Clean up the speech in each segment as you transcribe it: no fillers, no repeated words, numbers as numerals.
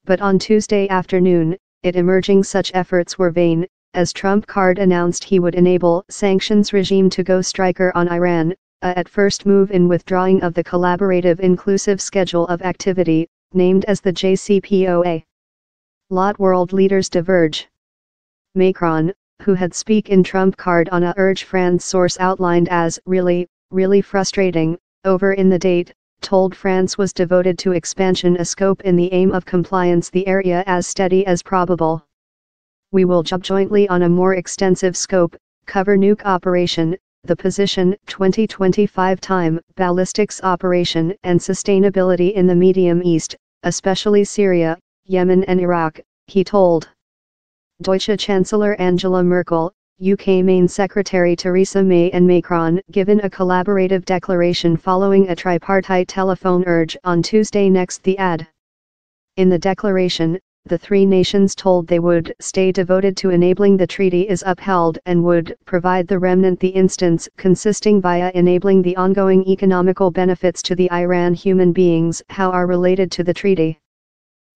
But on Tuesday afternoon, it emerging such efforts were vain, as Trump card announced he would enable sanctions regime to go striker on Iran, at first move in withdrawing of the collaborative inclusive schedule of activity, named as the JCPOA. Lot world leaders diverge. Macron, who had speak in Trump card on a urge France source outlined as really frustrating, over in the date, told France was devoted to expansion a scope in the aim of compliance the area as steady as probable. We will job jointly on a more extensive scope, cover nuke operation, the position 2025 time ballistics operation and sustainability in the Medium East, especially Syria, Yemen and Iraq, he told. Deutsche Chancellor Angela Merkel, UK Main Secretary Theresa May and Macron given a collaborative declaration following a tripartite telephone urge on Tuesday next the ad. In the declaration, the three nations told they would stay devoted to enabling the treaty is upheld and would provide the remnant the instance consisting via enabling the ongoing economical benefits to the Iran human beings how are related to the treaty.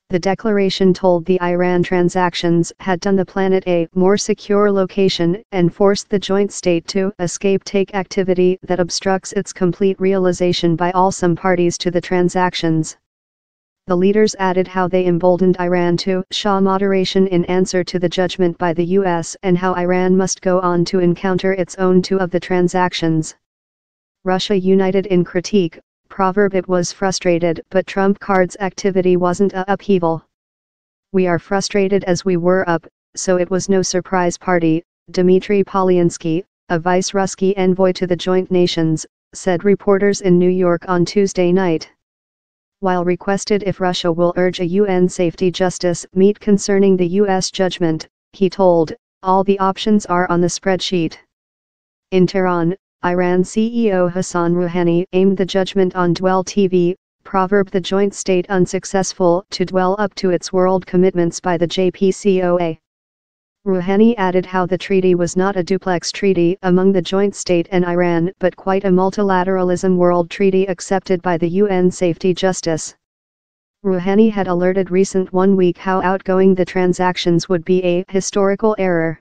The declaration told the Iran transactions had done the planet a more secure location and forced the joint state to escape take activity that obstructs its complete realization by all some parties to the transactions. The leaders added how they emboldened Iran to show moderation in answer to the judgment by the US and how Iran must go on to encounter its own two of the transactions. Russia united in critique. Proverb it was frustrated but Trump card's activity wasn't a upheaval. We are frustrated as we were up, so it was no surprise party, Dmitry Polyansky, a vice-Ruski envoy to the joint nations, said reporters in New York on Tuesday night. While requested if Russia will urge a UN Safety Justice meet concerning the US judgment, he told, all the options are on the spreadsheet. In Tehran, Iran CEO Hassan Rouhani aimed the judgment on Dwell TV, proverb the joint state unsuccessful to dwell up to its world commitments by the JCPOA. Rouhani added how the treaty was not a duplex treaty among the joint state and Iran but quite a multilateralism world treaty accepted by the UN Safety Justice. Rouhani had alerted recent 1 week how outgoing the transactions would be a historical error.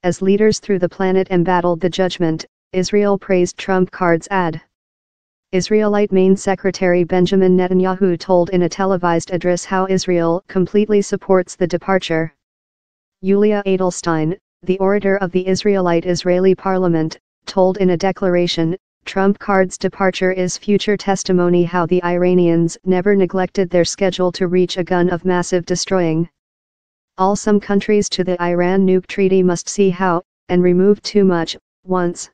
As leaders through the planet embattled the judgment, Israel praised Trump card's ad. Israelite Main Secretary Benjamin Netanyahu told in a televised address how Israel completely supports the departure. Yulia Edelstein, the orator of the Israelite Israeli parliament, told in a declaration, Trump card's departure is future testimony how the Iranians never neglected their schedule to reach a gun of massive destroying. All some countries to the Iran nuke treaty must see how, and remove too much, once.